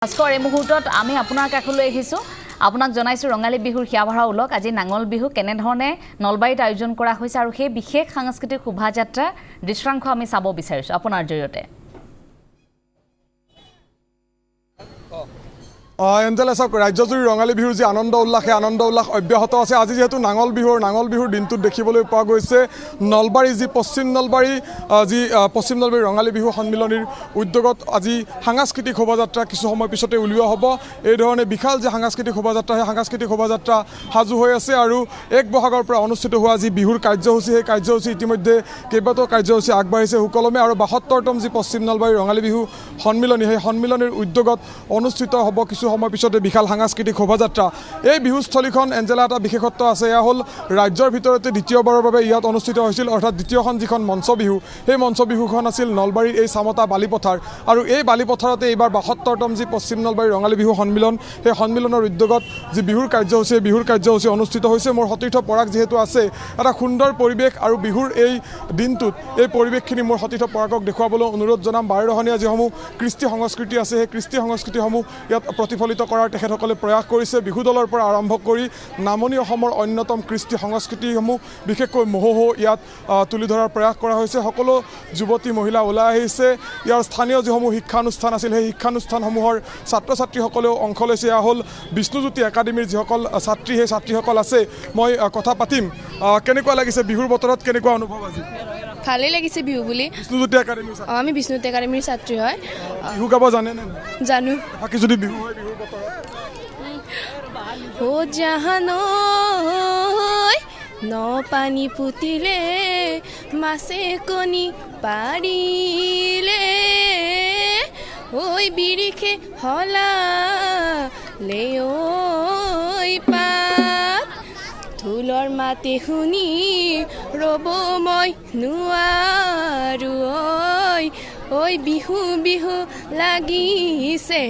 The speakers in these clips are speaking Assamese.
আজকৰ এই মুহূৰ্তত আমি আপোনাৰ কাষলৈ আহিছোঁ আপোনাক জনাইছোঁ ৰঙালী বিহুৰ হিয়াভৰা উলক আজি নাঙল বিহু কেনেধৰণে নলবাৰীত আয়োজন কৰা হৈছে আৰু সেই বিশেষ সাংস্কৃতিক শোভাযাত্ৰা দৃশ্যাংশ আমি চাব বিচাৰিছোঁ আপোনাৰ জৰিয়তে এঞ্জেলা চাওক ৰাজ্যজুৰি ৰঙালী বিহুৰ যি আনন্দ উল্লাস অব্যাহত আছে আজি যেহেতু নাঙল বিহুৰ দিনটোত দেখিবলৈ পোৱা গৈছে নলবাৰী যি পশ্চিম নলবাৰী ৰঙালী বিহু সন্মিলনীৰ উদ্যোগত আজি সাংস্কৃতিক শোভাযাত্ৰা কিছু সময় পিছতে উলিওৱা হ'ব এই ধৰণে বিশাল যে সাংস্কৃতিক শোভাযাত্ৰা সেই সাংস্কৃতিক শোভাযাত্ৰা সাজু হৈ আছে আৰু এক বহাগৰ পৰা অনুষ্ঠিত হোৱা যি বিহুৰ কাৰ্যসূচী সেই কাৰ্যসূচী ইতিমধ্যে কেইবাটাও কাৰ্যসূচী আগবাঢ়িছে সুকলমে আৰু ৭২তম যি পশ্চিম নলবাৰী ৰঙালী বিহু সন্মিলনী সেই সন্মিলনীৰ উদ্যোগত অনুষ্ঠিত হ'ব কিছু সময় পিছতে বিশাল সাংস্কৃতিক শোভাযাত্ৰা এই বিহুস্থলীখন এঞ্জেলা এটা বিশেষত্ব আছে এয়া হ'ল ৰাজ্যৰ ভিতৰতে দ্বিতীয়বাৰৰ বাবে ইয়াত অনুষ্ঠিত হৈছিল অৰ্থাৎ দ্বিতীয়খন যিখন মঞ্চ বিহু সেই মঞ্চ বিহুখন আছিল নলবাৰীৰ এই চামতা বালিপথাৰ আৰু এই বালিপথাৰতে এইবাৰ ৭২তম যি পশ্চিম নলবাৰী ৰঙালী বিহু সন্মিলন সেই সন্মিলনৰ উদ্যোগত যি বিহুৰ কাৰ্যসূচী অনুষ্ঠিত হৈছে মোৰ সতীৰ্থ পৰাগ যিহেতু আছে এটা সুন্দৰ পৰিৱেশ আৰু বিহুৰ এই দিনটোত এই পৰিৱেশখিনি মোৰ সতীৰ্থ পৰাগক দেখুৱাবলৈ অনুৰোধ জনাম বাৰেৰহণীয়া যিসমূহ কৃষ্টি সংস্কৃতি আছে সেই কৃষ্টি সংস্কৃতিসমূহ ইয়াত প্ৰতিফলিত কৰাৰ তেখেতসকলে প্ৰয়াস কৰিছে বিহু দলৰ পৰা আৰম্ভ কৰি নামনি অসমৰ অন্যতম কৃষ্টি সংস্কৃতিসমূহ বিশেষকৈ মহোহো ইয়াত তুলি ধৰাৰ প্ৰয়াস কৰা হৈছে সকলো যুৱতী মহিলা ওলাই আহিছে ইয়াৰ স্থানীয় যিসমূহ শিক্ষানুষ্ঠান আছিল সেই শিক্ষানুষ্ঠানসমূহৰ ছাত্ৰ ছাত্ৰীসকলেও অংশ লৈছে এয়া হ'ল বিষ্ণুজ্যোতি একাডেমীৰ যিসকল ছাত্ৰী সেই ছাত্ৰীসকল আছে মই কথা পাতিম কেনেকুৱা লাগিছে বিহুৰ বতৰত কেনেকুৱা অনুভৱ আজি ভালেই লাগিছে বিহু বুলি বিষ্ণুজ্যোতি একাডেমীৰ আমি বিষ্ণুজ্যোতি একাডেমীৰ ছাত্ৰী হয় বিহু গাব জানে নে জানো বাকী যদি বিহু হয় বিহুৰ বতৰত ও জাহানৈ ন পানী পুতিলে মাছে কণী পাৰিলে ঐ বিৰিখে হলা লে ঐ পাত ঢোলৰ মাতে শুনি ৰ'ব মই নোৱাৰো ঐ বিহু বিহু লাগিছে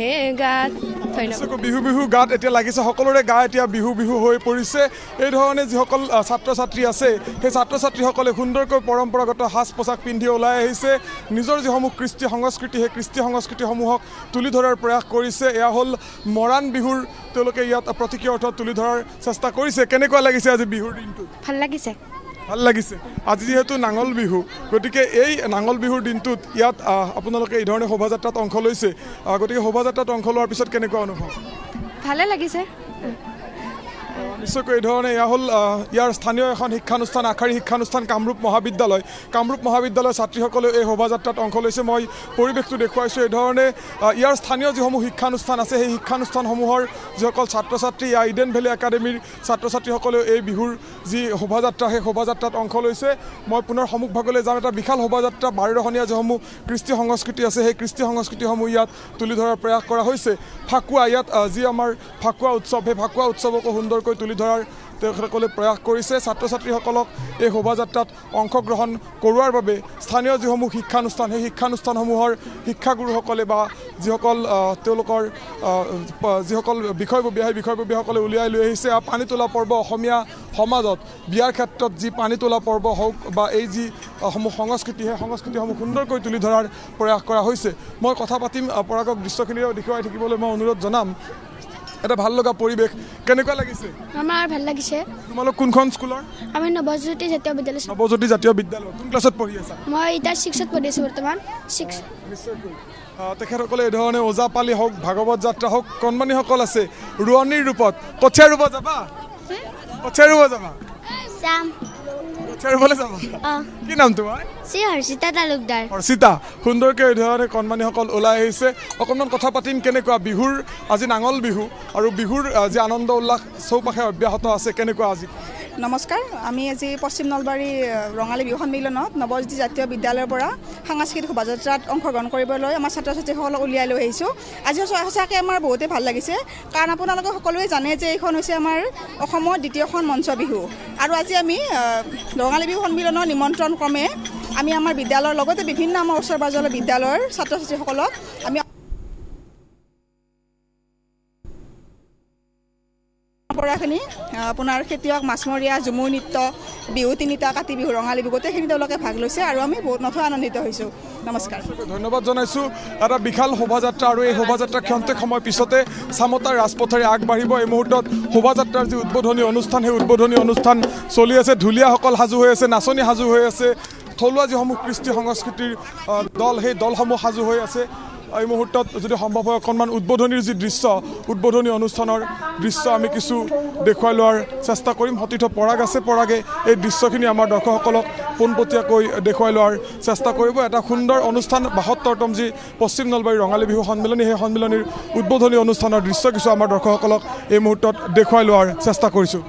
গাত বিহু গাত এতিয়া লাগিছে সকলোৰে গা এতিয়া বিহু হৈ পৰিছে এই ধৰণে যিসকল ছাত্ৰ ছাত্ৰী আছে সেই ছাত্ৰ ছাত্ৰীসকলে সুন্দৰকৈ পৰম্পৰাগত সাজ পোছাক পিন্ধি ওলাই আহিছে নিজৰ যিসমূহ কৃষ্টি সংস্কৃতি সেই কৃষ্টি সংস্কৃতিসমূহক তুলি ধৰাৰ প্ৰয়াস কৰিছে এয়া হ'ল মৰাণ বিহুৰ তেওঁলোকে ইয়াত প্ৰতীকীয় অৰ্থত তুলি ধৰাৰ চেষ্টা কৰিছে কেনেকুৱা লাগিছে আজি বিহুৰ দিনটো ভাল লাগিছে আজি যিহেতু নাঙল বিহু গতিকে এই নাঙল বিহুৰ দিনটোত ইয়াত আপোনালোকে এই ধৰণে শোভাযাত্ৰাত অংশ লৈছে গতিকে শোভাযাত্ৰাত অংশ লোৱাৰ পিছত কেনেকুৱা অনুভৱ ভালে লাগিছে নিশ্চয়কৈ এই ধৰণে এয়া হ'ল ইয়াৰ স্থানীয় এখন শিক্ষানুষ্ঠান আখাৰী শিক্ষানুষ্ঠান কামৰূপ মহাবিদ্যালয়ৰ ছাত্ৰীসকলেও এই শোভাযাত্ৰাত অংশ লৈছে মই পৰিৱেশটো দেখুৱাইছোঁ এই ধৰণে ইয়াৰ স্থানীয় যিসমূহ শিক্ষানুষ্ঠান আছে সেই শিক্ষানুষ্ঠানসমূহৰ যিসকল ছাত্ৰ ছাত্ৰী ইডেন ভেলী একাডেমীৰ ছাত্ৰ ছাত্ৰীসকলেও এই বিহুৰ যি শোভাযাত্ৰা সেই শোভাযাত্ৰাত অংশ লৈছে মই পুনৰ সন্মুখভাগলৈ যাম এটা বিশাল শোভাযাত্ৰা বাৰেৰহণীয়া যিসমূহ কৃষ্টি সংস্কৃতি আছে সেই কৃষ্টি সংস্কৃতিসমূহ ইয়াত তুলি ধৰাৰ প্ৰয়াস কৰা হৈছে ফাকুৱা ইয়াত যি আমাৰ ফাকুৱা উৎসৱ সেই ফাকুৱা উৎসৱকো সুন্দৰকৈ তুলি ধৰাৰ তেখেতসকলে প্ৰয়াস কৰিছে ছাত্ৰ ছাত্ৰীসকলক এই শোভাযাত্ৰাত অংশগ্ৰহণ কৰোৱাৰ বাবে স্থানীয় যিসমূহ শিক্ষানুষ্ঠান সেই শিক্ষানুষ্ঠানসমূহৰ শিক্ষাগুৰুসকলে বা যিসকল তেওঁলোকৰ যিসকল বিষয়ববীয়া সেই বিষয়ববীয়াসকলে উলিয়াই লৈ আহিছে পানী তোলা পৰ্ব অসমীয়া সমাজত বিয়াৰ ক্ষেত্ৰত যি পানী তোলা পৰ্ব হওক বা এই যি সমূহ সংস্কৃতি সেই সংস্কৃতিসমূহ সুন্দৰকৈ তুলি ধৰাৰ প্ৰয়াস কৰা হৈছে মই কথা পাতিম পৰাগক দৃশ্যখিনিও দেখুৱাই থাকিবলৈ মই অনুৰোধ জনাম এটা ভাল লগা পৰিৱেশ কেনেকুৱা লাগিছে আমাৰ ভাল লাগিছে তোমালোক কোনখন স্কুলৰ আমি নৱজ্যোতি জাতীয় বিদ্যালয় কোন ক্লাছত পঢ়ি আছা মই এতিয়া 6ত পঢ়ি আছোঁ বৰ্তমান 6 নিশ্চয়কৈ তেখেতসকলে এই ধৰণে ওজাপালি হওক ভাগৱত যাত্ৰা হওক কণমানিসকল আছে ৰোৱনীৰ ৰূপত কঠীয়া ৰুব যাবা যাম কি নাম তোমাৰ হৰ্ষিতা তালুকদাৰ হৰ্ষিতা সুন্দৰকৈ এই ধৰণে কণমানিসকল ওলাই আহিছে অকণমান কথা পাতিম কেনেকুৱা বিহুৰ আজি নাঙল বিহু আৰু বিহুৰ যি আনন্দ উল্লাস চৌপাশে অব্যাহত আছে কেনেকুৱা আজি নমস্কাৰ আমি আজি পশ্চিম নলবাৰী ৰঙালী বিহু সন্মিলনত নৱজ্যোতি জাতীয় বিদ্যালয়ৰ পৰা সাংস্কৃতিক শোভাযাত্ৰাত অংশগ্ৰহণ কৰিবলৈ আমাৰ ছাত্ৰ ছাত্ৰীসকলক উলিয়াই লৈ আহিছোঁ আজি সঁচাকৈ আমাৰ বহুতেই ভাল লাগিছে কাৰণ আপোনালোকে সকলোৱে জানে যে এইখন হৈছে আমাৰ অসমৰ দ্বিতীয়খন মঞ্চ বিহু আৰু আজি আমি ৰঙালী বিহু সন্মিলনৰ নিমন্ত্ৰণ ক্ৰমে আমি আমাৰ বিদ্যালয়ৰ লগতে বিভিন্ন আমাৰ ওচৰ পাজৰৰ বিদ্যালয়ৰ ছাত্ৰ ছাত্ৰীসকলক আমি পৰাখিনি আপোনাৰ খেতিয়ক, মাছমৰীয়া, ঝুমুৰ নৃত্য, বিহু তিনিটা, কাতি বিহু, ৰঙালী বিহু গোটেইখিনি তেওঁলোকে ভাগ লৈছে আৰু আমি বহুত নথৈ আনন্দিত হৈছোঁ। নমস্কাৰ। ধন্যবাদ জনাইছোঁ। এটা বিশাল শোভাযাত্ৰা আৰু এই শোভাযাত্ৰা ক্ষন্তেক সময় পিছতে চামতাৰ ৰাজপথেৰে আগবাঢ়িব। এই মুহূৰ্তত শোভাযাত্ৰাৰ যি উদ্বোধনী অনুষ্ঠান সেই উদ্বোধনী অনুষ্ঠান চলি আছে। ঢুলীয়াসকল সাজু হৈ আছে, নাচনী সাজু হৈ আছে, থলুৱা যিসমূহ কৃষ্টি সংস্কৃতিৰ দল সেই দলসমূহ সাজু হৈ আছে। এই মুহূৰ্তত যদি সম্ভৱ হয় অকণমান উদ্বোধনীৰ যি দৃশ্য, উদ্বোধনী অনুষ্ঠানৰ দৃশ্য আমি কিছু দেখুৱাই লোৱাৰ চেষ্টা কৰিম। সতীৰ্থ পৰাগ আছে, পৰাগে এই দৃশ্যখিনি আমাৰ দৰ্শকসকলক পোনপটীয়াকৈ দেখুৱাই লোৱাৰ চেষ্টা কৰিব। এটা সুন্দৰ অনুষ্ঠান, ৭২তম যি পশ্চিম নলবাৰী ৰঙালী বিহু সন্মিলনী, সেই সন্মিলনীৰ উদ্বোধনী অনুষ্ঠানৰ দৃশ্য কিছু আমাৰ দৰ্শকসকলক এই মুহূৰ্তত দেখুৱাই লোৱাৰ চেষ্টা কৰিছোঁ।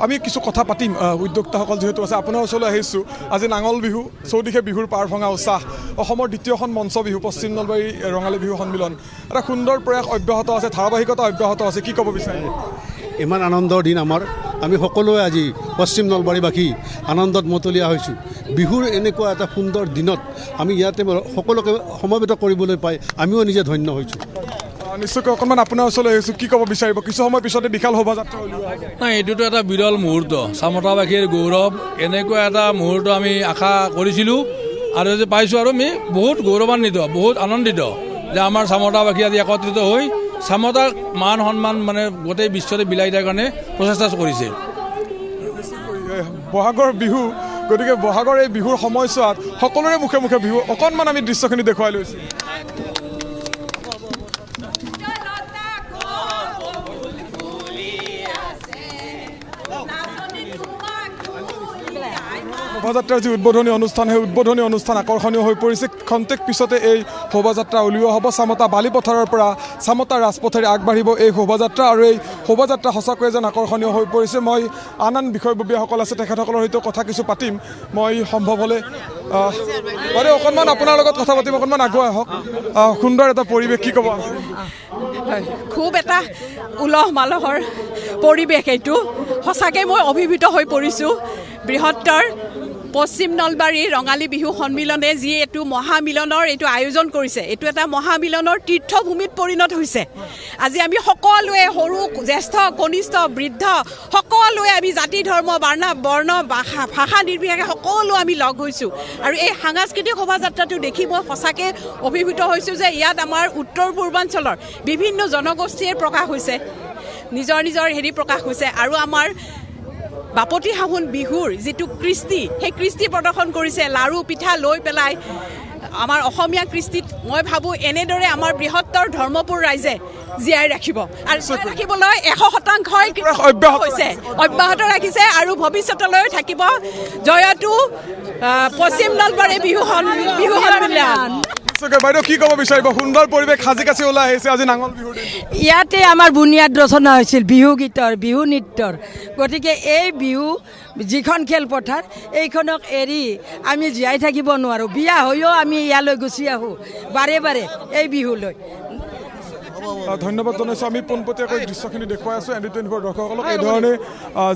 আমি কিছু কথা পাতিম উদ্যোক্তাসকল যিহেতু আছে। আপোনাৰ ওচৰলৈ আহিছোঁ। আজি নাঙল বিহু, চৌদিশে বিহুৰ পাৰ ভঙা উৎসাহ। অসমৰ দ্বিতীয়খন মঞ্চ বিহু পশ্চিম নলবাৰী ৰঙালী বিহু সন্মিলন। এটা সুন্দৰ প্ৰয়াস অব্যাহত আছে, ধাৰাবাহিকতা অব্যাহত আছে। কি ক'ব বিচাৰে? ইমান আনন্দৰ দিন আমাৰ, আমি সকলোৱে আজি পশ্চিম নলবাৰীবাসী আনন্দত মতলীয়া হৈছোঁ। বিহুৰ এনেকুৱা এটা সুন্দৰ দিনত আমি ইয়াতে সকলোকে সমবেত কৰিবলৈ পাই আমিও নিজে ধন্য হৈছোঁ। নিশ্চয়কৈ অকণমান আপোনাৰ ওচৰলৈ আহিছোঁ। কি ক'ব বিচাৰিব? কিছু সময় পিছতে বিশাল শোভাযাত্ৰা উলিওৱা হ'ব। নাই, এইটোতো এটা বিৰল মুহূৰ্ত, চামতাবাসীৰ গৌৰৱ। এনেকুৱা এটা মুহূৰ্ত আমি আশা কৰিছিলোঁ আৰু যে পাইছোঁ, আৰু আমি বহুত গৌৰৱান্বিত, বহুত আনন্দিত যে আমাৰ চামতাবাসী আজি একত্ৰিত হৈ চামতাক মান সন্মান মানে গোটেই বিশ্বতে বিলাই দিয়াৰ কাৰণে প্ৰচেষ্টা কৰিছে। বহাগৰ বিহু, গতিকে বহাগৰ এই বিহুৰ সময়ছোৱাত সকলোৰে মুখে মুখে বিহু। অকণমান আমি দৃশ্যখিনি দেখুৱাই লৈছোঁ। শোভাযাত্ৰাৰ যি উদ্বোধনী অনুষ্ঠান, সেই উদ্বোধনী অনুষ্ঠান আকৰ্ষণীয় হৈ পৰিছে। ক্ষন্তেক পিছতে এই শোভাযাত্ৰা উলিওৱা হ'ব। চামতা বালিপথাৰৰ পৰা চামতা ৰাজপথেৰে আগবাঢ়িব এই শোভাযাত্ৰা, আৰু এই শোভাযাত্ৰা সঁচাকৈয়ে যেন আকৰ্ষণীয় হৈ পৰিছে। মই আন আন বিষয়ববীয়াসকল আছে, তেখেতসকলৰ সৈতে কথা কিছু পাতিম। মই সম্ভৱ হ'লে বাৰু অকণমান আপোনাৰ লগত কথা পাতিম। অকণমান আগুৱাই আহক। সুন্দৰ এটা পৰিৱেশ, কি ক'ব? খুব এটা উলহ মালহৰ পৰিৱেশ এইটো। সঁচাকৈ মই অভিভূত হৈ পৰিছোঁ। বৃহত্তৰ পশ্চিম নলবাৰী ৰঙালী বিহু সন্মিলনে যি এইটো মহামিলনৰ এইটো আয়োজন কৰিছে, এইটো এটা মহামিলনৰ তীৰ্থভূমিত পৰিণত হৈছে। আজি আমি সকলোৱে, সৰু জ্যেষ্ঠ কনিষ্ঠ বৃদ্ধ সকলোৱে, আমি জাতি ধৰ্ম বৰ্ণ ভাষা নিৰ্বিশেষে সকলো আমি লগ হৈছোঁ। আৰু এই সাংস্কৃতিক শোভাযাত্ৰাটো দেখি মই সঁচাকৈ অভিভূত হৈছোঁ যে ইয়াত আমাৰ উত্তৰ পূৰ্বাঞ্চলৰ বিভিন্ন জনগোষ্ঠীৰ প্ৰকাশ হৈছে, নিজৰ নিজৰ প্ৰকাশ হৈছে। আৰু আমাৰ বাপতি সাহোন বিহুৰ যিটো কৃষ্টি, সেই কৃষ্টি প্ৰদৰ্শন কৰিছে। লাৰু পিঠা লৈ পেলাই আমাৰ অসমীয়া কৃষ্টিত মই ভাবোঁ এনেদৰে আমাৰ বৃহত্তৰ ধৰ্মপুৰ ৰাইজে জীয়াই ৰাখিব, আৰু জীয়াই ৰাখিবলৈ 100% হৈছে, অব্যাহত ৰাখিছে আৰু ভৱিষ্যতলৈ থাকিব। জয়তু পশ্চিম নলবাৰী বিহু সন্মিলন। বাইদেউ কি ক'ব বিচাৰিব? সুন্দৰ পৰিৱেশ, সাজি কাচি ওলাই আহিছে আজি নাঙল বিহুৰ দিন। ইয়াতে আমাৰ বুনিয়াদ ৰচনা হৈছিল বিহু গীতৰ, বিহু নৃত্যৰ। গতিকে এই বিহু যিখন খেলপথাৰ, এইখনক এৰি আমি জীয়াই থাকিব নোৱাৰোঁ। বিয়া হৈও আমি ইয়ালৈ গুচি আহোঁ বাৰে বাৰে এই বিহুলৈ। ধন্যবাদ জনাইছোঁ। আমি পোনপটীয়াকৈ দৃশ্যখিনি দেখুৱাই আছোঁ ND24 দৰ্শকসকলক। এই ধৰণে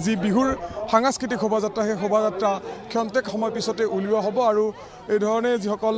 যি বিহুৰ সাংস্কৃতিক শোভাযাত্ৰা, সেই শোভাযাত্ৰা ক্ষন্তেক সময় পিছতে উলিওৱা হ'ব। আৰু এই ধৰণে যিসকল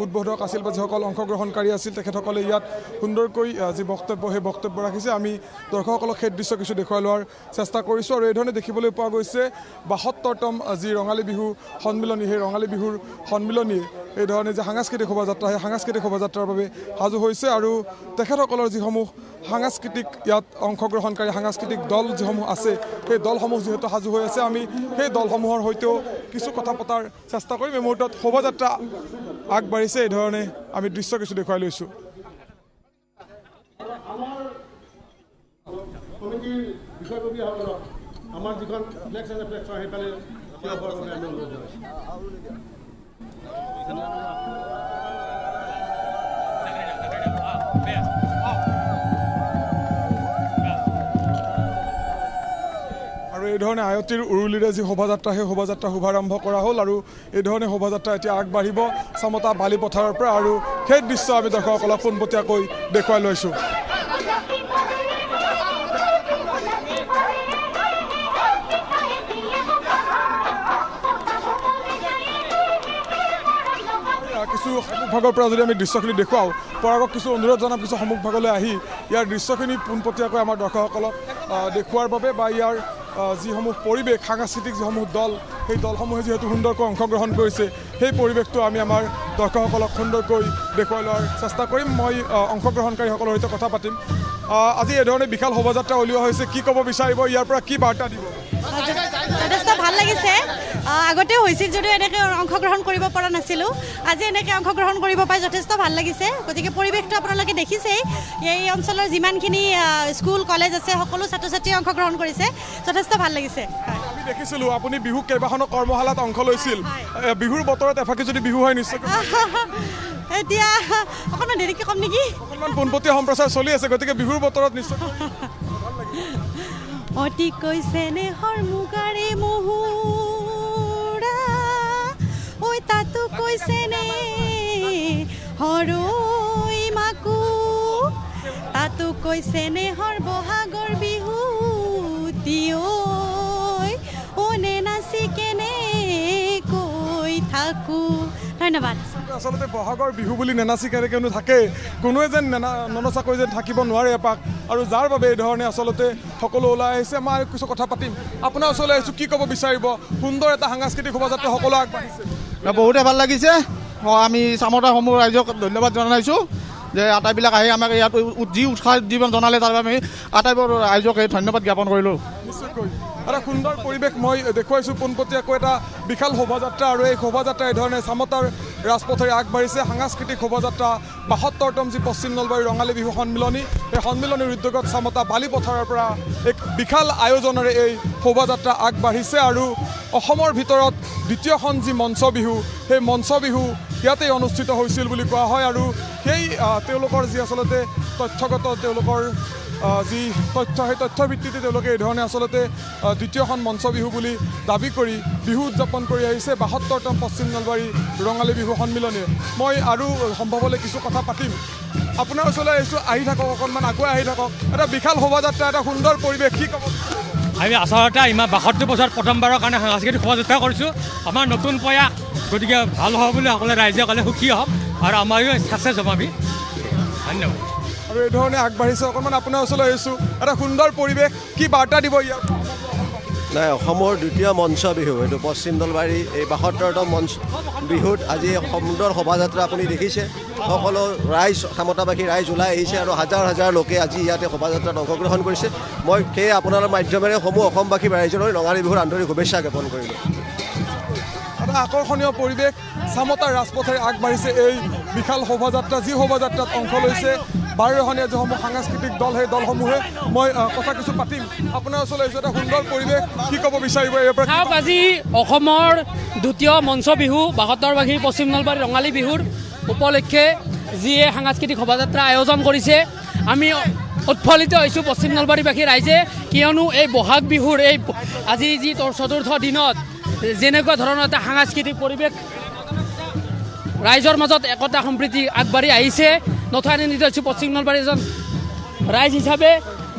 উদ্বোধক আছিল বা যিসকল অংশগ্ৰহণকাৰী আছিল, তেখেতসকলে ইয়াত সুন্দৰকৈ যি বক্তব্য, সেই বক্তব্য ৰাখিছে। আমি দৰ্শকসকলক সেই দৃশ্য কিছু দেখুৱাই লোৱাৰ চেষ্টা কৰিছোঁ। আৰু এই ধৰণে দেখিবলৈ পোৱা গৈছে ৭২তম যি ৰঙালী বিহু সন্মিলনী, সেই ৰঙালী বিহুৰ সন্মিলনীৰ এই ধৰণে যে সাংস্কৃতিক শোভাযাত্ৰা, সেই সাংস্কৃতিক শোভাযাত্ৰাৰ বাবে সাজু হৈছে। আৰু তেখেতসকলৰ যিসমূহ সাংস্কৃতিক ইয়াত অংশগ্ৰহণকাৰী সাংস্কৃতিক দল যিসমূহ আছে, সেই দলসমূহ যিহেতু সাজু হৈ আছে, আমি সেই দলসমূহৰ সৈতেও কিছু কথা পতাৰ চেষ্টা কৰিম। এই মুহূৰ্তত শোভাযাত্ৰা আগবাঢ়িছে। এই ধৰণে আমি দৃশ্য কিছু দেখুৱাই লৈছোঁ। আমাৰ যিখন ইলেকশ্যন সেইফালে আৰু এই ধৰণে আয়তীৰ উৰুলিৰে যি শোভাযাত্ৰা, সেই শোভাযাত্ৰা শুভাৰম্ভ কৰা হ'ল। আৰু এই ধৰণে শোভাযাত্ৰা এতিয়া আগবাঢ়িব চামতা বালিপথাৰৰ পৰা, আৰু সেই দৃশ্য আমি দৰ্শকসকলক পোনপটীয়াকৈ দেখুৱাই লৈছোঁ। কিছু সন্মুখভাগৰ পৰা যদি আমি দৃশ্যখিনি দেখুৱাওঁ পৰাগক কিছু অনুৰোধ জনাম কিছু সন্মুখভাগলৈ আহি ইয়াৰ দৃশ্যখিনি পোনপটীয়াকৈ আমাৰ দৰ্শকসকলক দেখুওৱাৰ বাবে বা ইয়াৰ যিসমূহ পৰিৱেশ সাংস্কৃতিক যিসমূহ দল সেই দলসমূহে যিহেতু সুন্দৰকৈ অংশগ্ৰহণ কৰিছে সেই পৰিৱেশটো আমি আমাৰ দৰ্শকসকলক সুন্দৰকৈ দেখুৱাই লোৱাৰ চেষ্টা কৰিম মই অংশগ্ৰহণকাৰীসকলৰ সৈতে কথা পাতিম আজি এইধৰণে বিশাল শোভাযাত্ৰা উলিওৱা হৈছে কি ক'ব বিচাৰিব ইয়াৰ পৰা কি বাৰ্তা দিব যথেষ্ট ভাল লাগিছে আগতেও হৈছিল যদিও এনেকৈ অংশগ্ৰহণ কৰিব পৰা নাছিলোঁ আজি এনেকৈ অংশগ্ৰহণ কৰিব পাই যথেষ্ট ভাল লাগিছে গতিকে পৰিৱেশটো আপোনালোকে দেখিছেই এই অঞ্চলৰ যিমানখিনি স্কুল কলেজ আছে সকলো ছাত্ৰ ছাত্ৰীয়ে অংশগ্ৰহণ কৰিছে যথেষ্ট ভাল লাগিছে আমি দেখিছিলোঁ আপুনি বিহু কেইবাখনো কৰ্মশালাত অংশ লৈছিল বিহুৰ বতৰত এফাকি যদি বিহু হয় নিশ্চয় এতিয়া অকণমান দেৰিকৈ ক'ম নেকি অকণমান পোনপটীয়া সম্প্ৰচাৰ চলি আছে গতিকে বিহুৰ বতৰত নিশ্চয় অতিকৈ চেনেহৰ মুগাৰে মহুৰা ঐ তাতো কৈছেনে হৰৈ মাকো তাতো কৈছেনে হৰ বহাগৰ বিহু ঐ অনে নাচি কেনে কৈ থাকো ধন্যবাদ আচলতে বহাগৰ বিহু বুলি নেনাচি কেনেকৈনো থাকে কোনোৱে যেন ননচাকৈ যেন থাকিব নোৱাৰে এপাক আৰু যাৰ বাবে এই ধৰণে আচলতে সকলো ওলাই আহিছে মই আৰু কিছু কথা পাতিম আপোনাৰ ওচৰলৈ আহিছোঁ কি ক'ব বিচাৰিব সুন্দৰ এটা সাংস্কৃতিক শোভাযাত্ৰা সকলো আগবাঢ়িছে বহুতে ভাল লাগিছে আমি চামতাসমূহ ৰাইজক ধন্যবাদ জনাইছোঁ যে আটাইবিলাক আহি আমাক ইয়াত যি উৎসাহ জীৱন জনালে তাৰ বাবে আমি আটাইবোৰ ৰাইজক ধন্যবাদ জ্ঞাপন কৰিলোঁ নিশ্চয়কৈ এটা সুন্দৰ পৰিৱেশ মই দেখুৱাইছোঁ পোনপটীয়াকৈ এটা বিশাল শোভাযাত্ৰা আৰু এই শোভাযাত্ৰা এই ধৰণে চামতাৰ ৰাজপথেৰে আগবাঢ়িছে সাংস্কৃতিক শোভাযাত্ৰা ৭২তম যি পশ্চিম নলবাৰী ৰঙালী বিহু সন্মিলনী এই সন্মিলনীৰ উদ্যোগত চামতা বালিপথাৰৰ পৰা এক বিশাল আয়োজনেৰে এই শোভাযাত্ৰা আগবাঢ়িছে আৰু অসমৰ ভিতৰত দ্বিতীয়খন যি মঞ্চ বিহু সেই মঞ্চ বিহু ইয়াতেই অনুষ্ঠিত হৈছিল বুলি কোৱা হয় আৰু সেই তেওঁলোকৰ যি আচলতে তথ্যগত তেওঁলোকৰ যি তথ্য সেই তথ্যৰ ভিত্তিতে তেওঁলোকে এই ধৰণে আচলতে দ্বিতীয়খন মঞ্চ বিহু বুলি দাবী কৰি বিহু উদযাপন কৰি আহিছে ৭২তম পশ্চিম নলবাৰী ৰঙালী বিহু সন্মিলনীয়ে মই আৰু সম্ভৱ হ'লে কিছু কথা পাতিম আপোনাৰ ওচৰলৈ আহিছোঁ আহি থাকক অকণমান আগুৱাই আহি থাকক এটা বিশাল শোভাযাত্ৰা এটা সুন্দৰ পৰিৱেশ কি ক'ব আমি আচলতে ইমান ৭২ বছৰত প্ৰথমবাৰৰ কাৰণে সাংস্কৃতিক শোভাযাত্ৰা কৰিছোঁ আমাৰ নতুন প্ৰয়াস গতিকে ভাল হ'ব বুলি সকলোৱে ৰাইজে ক'লে সুখী হ'ম আৰু আমাৰো ছাকচেছ হ'ম আমি ধন্যবাদ আৰু এই ধৰণে আগবাঢ়িছে অকণমান আপোনাৰ ওচৰলৈ আহিছোঁ এটা সুন্দৰ পৰিৱেশ কি বাৰ্তা দিব ইয়াৰ নাই অসমৰ দ্বিতীয় মঞ্চ বিহু এইটো পশ্চিম নলবাৰী এই ৭২তম মঞ্চ বিহুত আজি সুন্দৰ শোভাযাত্ৰা আপুনি দেখিছে সকলো ৰাইজ চামতাবাসী ৰাইজ ওলাই আহিছে আৰু হাজাৰ হাজাৰ লোকে আজি ইয়াতে শোভাযাত্ৰাত অংশগ্ৰহণ কৰিছে মই সেই আপোনাৰ মাধ্যমেৰে সমূহ অসমবাসী ৰাইজলৈ ৰঙালী বিহুৰ আন্তৰিক শুভেচ্ছা জ্ঞাপন কৰিলোঁ এটা আকৰ্ষণীয় পৰিৱেশ চামতাৰ ৰাজপথেৰে আগবাঢ়িছে এই বিশাল শোভাযাত্ৰা যি শোভাযাত্ৰাত অংশ লৈছে ১২খনীয়া যিসমূহ সাংস্কৃতিক দল সেই দলসমূহে মই কথা কিছু পাতিম আপোনাৰ ওচৰলৈ আহিছোঁ এটা সুন্দৰ পৰিৱেশ কি ক'ব বিচাৰিব ইয়াৰ পৰা আজি অসমৰ দ্বিতীয় মঞ্চ বিহু ৭২বাসী পশ্চিম নলবাৰী ৰঙালী বিহুৰ উপলক্ষে যিয়ে সাংস্কৃতিক শোভাযাত্ৰা আয়োজন কৰিছে আমি উৎফুল্লিত হৈছোঁ পশ্চিম নলবাৰীবাসী ৰাইজে কিয়নো এই বহাগ বিহুৰ এই আজি যি চতুৰ্থ দিনত যেনেকুৱা ধৰণৰ এটা সাংস্কৃতিক পৰিৱেশ ৰাইজৰ মাজত একতা সম্প্ৰীতি আগবাঢ়ি আহিছে নথৈ হৈছোঁ পশ্চিম নলবাৰী এজন ৰাইজ হিচাপে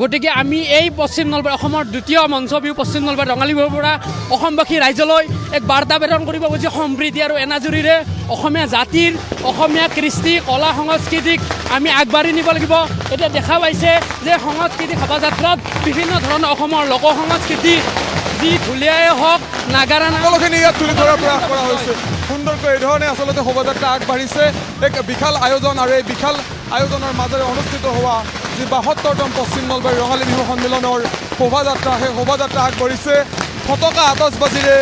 গতিকে আমি এই পশ্চিম নলবাৰী অসমৰ দ্বিতীয় মঞ্চ বিহু পশ্চিম নলবাৰী ৰঙালী বিহুৰ পৰা অসমবাসী ৰাইজলৈ এক বাৰ্তা প্ৰেৰণ কৰিব খুজিছোঁ সম্প্ৰীতি আৰু এনাজৰীৰে অসমীয়া জাতিৰ অসমীয়া কৃষ্টি কলা সংস্কৃতিক আমি আগবাঢ়ি নিব লাগিব এতিয়া দেখা পাইছে যে সংস্কৃতিক শোভাযাত্ৰাত বিভিন্ন ধৰণৰ অসমৰ লোক সংস্কৃতি যি ঢুলীয়াই হওক নাগাৰা সকলোখিনি ইয়াত তুলি ধৰাৰ প্ৰয়াস কৰা হৈছে সুন্দৰকৈ এই ধৰণে আচলতে শোভাযাত্ৰা আগবাঢ়িছে এক বিশাল আয়োজন আৰু এই বিশাল আয়োজনৰ মাজেৰে অনুষ্ঠিত হোৱা যি ৭২তম পশ্চিম নলবাৰী ৰঙালী বিহু সন্মিলনৰ শোভাযাত্ৰা সেই শোভাযাত্ৰা আগবাঢ়িছে ফটকা আতচবাজীৰে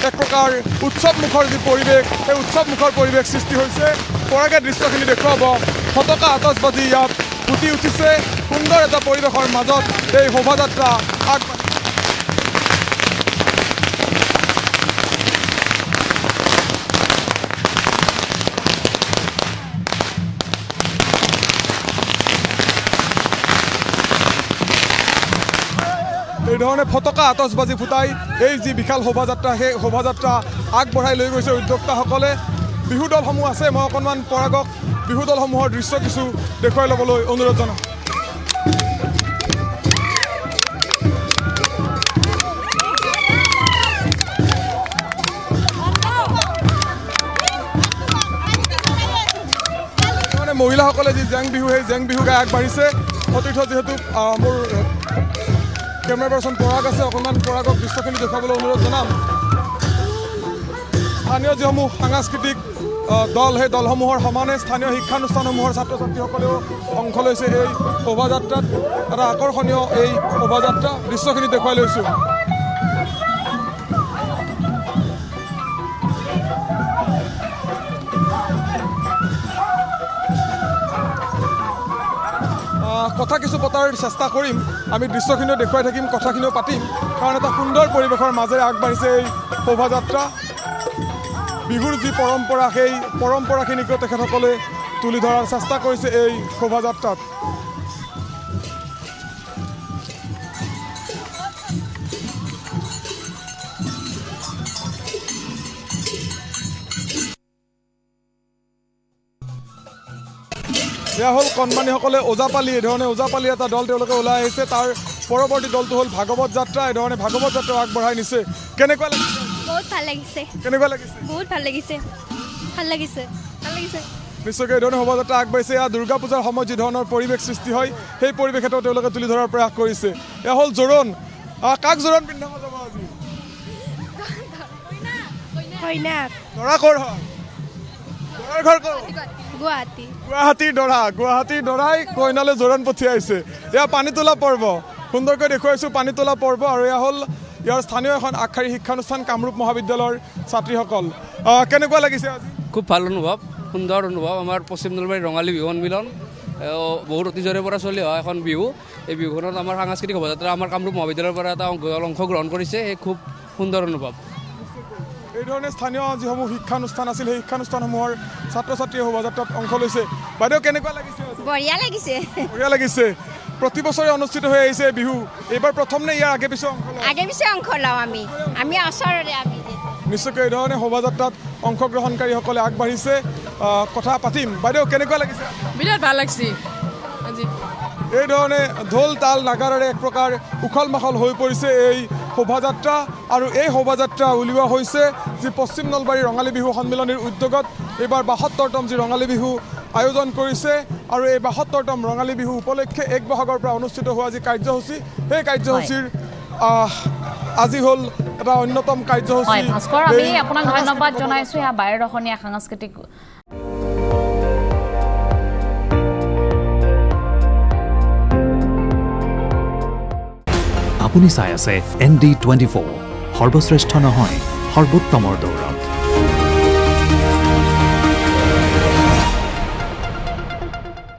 এক প্ৰকাৰ উৎসৱমুখৰ যি পৰিৱেশ সেই উৎসৱমুখৰ পৰিৱেশ সৃষ্টি হৈছে পৰাগে দৃশ্যখিনি দেখুৱাব ফটকা আতচবাজী ইয়াত ফুটি উঠিছে সুন্দৰ এটা পৰিৱেশৰ মাজত এই শোভাযাত্ৰা আগবাঢ়িছে এই ধৰণে ফটকা আতচবাজী ফুটাই এই যি বিশাল শোভাযাত্ৰা সেই শোভাযাত্ৰা আগবঢ়াই লৈ গৈছে উদ্যোক্তাসকলে বিহু দলসমূহ আছে মই অকণমান পৰাগক বিহু দলসমূহৰ দৃশ্য কিছু দেখুৱাই ল'বলৈ অনুৰোধ জনাওঁ মহিলাসকলে যি জেং বিহু সেই জেং বিহু গাই আগবাঢ়িছে সতীৰ্থ যিহেতু মোৰ কেমেৰা পাৰ্চন পৰাগ আছে অকণমান পৰাগক দৃশ্যখিনি দেখুৱাবলৈ অনুৰোধ জনাম স্থানীয় যিসমূহ সাংস্কৃতিক দল সেই দলসমূহৰ সমানে স্থানীয় শিক্ষানুষ্ঠানসমূহৰ ছাত্ৰ ছাত্ৰীসকলেও অংশ লৈছে এই শোভাযাত্ৰাত এটা আকৰ্ষণীয় এই শোভাযাত্ৰা দৃশ্যখিনি দেখুৱাই লৈছোঁ কথা কিছু পতাৰ চেষ্টা কৰিম আমি দৃশ্যখিনিও দেখুৱাই থাকিম কথাখিনিও পাতিম কাৰণ এটা সুন্দৰ পৰিৱেশৰ মাজেৰে আগবাঢ়িছে এই শোভাযাত্ৰা বিহুৰ যি পৰম্পৰা সেই পৰম্পৰাখিনিকো তেখেতসকলে তুলি ধৰাৰ চেষ্টা কৰিছে এই শোভাযাত্ৰাত এয়া হ'ল কণমানিসকলে ওজাপালি এইধৰণে ওজাপালি এটা দল তেওঁলোকে ওলাই আহিছে তাৰ পৰৱৰ্তী দলটো হ'ল ভাগৱত যাত্ৰা এইধৰণে ভাগৱত যাত্ৰা আগবঢ়াই নিছে কেনেকুৱা লাগিছে বহুত ভাল লাগিছে কেনেকুৱা লাগিছে বহুত ভাল লাগিছে ভাল লাগিছে ভাল লাগিছে নিশ্চয়কৈ এইধৰণে শোভাযাত্ৰা আগবাঢ়িছে এয়া দুৰ্গা পূজাৰ সময়ত যি ধৰণৰ পৰিৱেশ সৃষ্টি হয় সেই পৰিৱেশতো তেওঁলোকে তুলি ধৰাৰ প্ৰয়াস কৰিছে এয়া হ'ল জোৰোণ কাক জোৰোণ পিন্ধাব যাব আজি কইনাক দৰা ক'ৰ হয় দৰাৰ ঘৰ ক'ৰ গুৱাহাটী গুৱাহাটীৰ দৰাই কইনালৈ জোৰোণ পঠিয়াইছে এয়া পানী তোলা পৰ্ব সুন্দৰকৈ দেখুৱাইছোঁ পানী তোলা পৰ্ব আৰু এয়া হ'ল ইয়াৰ স্থানীয় এখন আগশাৰী শিক্ষানুষ্ঠান কামৰূপ মহাবিদ্যালয়ৰ ছাত্ৰীসকল কেনেকুৱা লাগিছে আজি খুব ভাল অনুভৱ সুন্দৰ অনুভৱ আমাৰ পশ্চিম নলবাৰীৰ ৰঙালী বিহু সন্মিলন বহুত অতীজৰে পৰা চলি অহা এখন বিহু এই বিহুখনত আমাৰ সাংস্কৃতিক শোভাযাত্ৰা আমাৰ কামৰূপ মহাবিদ্যালয়ৰ পৰা এটা অংশগ্ৰহণ কৰিছে এই খুব সুন্দৰ অনুভৱ এই ধৰণে স্থানীয় যিসমূহ শিক্ষানুষ্ঠান আছিল সেই শিক্ষানুষ্ঠানসমূহৰ ছাত্ৰ ছাত্ৰীয়ে শোভাযাত্ৰাত অংশ লৈছে বাইদেউ কেনেকুৱা লাগিছে বঢ়িয়া লাগিছে বঢ়িয়া লাগিছে প্ৰতি বছৰে অনুষ্ঠিত হৈ আহিছে বিহু এইবাৰ প্ৰথম নে ইয়াৰ আগে পিছে অংশ লওঁ আমি ওচৰৰে আমি নিশ্চয়কৈ এই ধৰণে শোভাযাত্ৰাত অংশগ্ৰহণকাৰীসকলে আগবাঢ়িছে কথা পাতিম বাইদেউ কেনেকুৱা লাগিছে বিৰাট ভাল লাগিছে আজি এই ধৰণে ঢোল তাল নাগাৰেৰে এক প্ৰকাৰ উখল মাখল হৈ পৰিছে এই শোভাযাত্ৰা আৰু এই শোভাযাত্ৰা উলিওৱা হৈছে যি পশ্চিম নলবাৰী ৰঙালী বিহু সন্মিলনীৰ উদ্যোগত এইবাৰ ৭২তম যি ৰঙালী বিহু আয়োজন কৰিছে আৰু এই ৭২তম ৰঙালী বিহু উপলক্ষে এক বহাগৰ পৰা অনুষ্ঠিত হোৱা যি কাৰ্যসূচী সেই কাৰ্যসূচীৰ আজি হ'ল এটা অন্যতম কাৰ্যসূচী ভাস্কৰ আমি আপোনাক ধন্যবাদ জনাইছোঁ এয়া ১২খনীয়া সাংস্কৃতিক আপুনি চাই আছে ND24 সৰ্বশ্ৰেষ্ঠ নহয় সৰ্বোত্তমৰ দৌৰ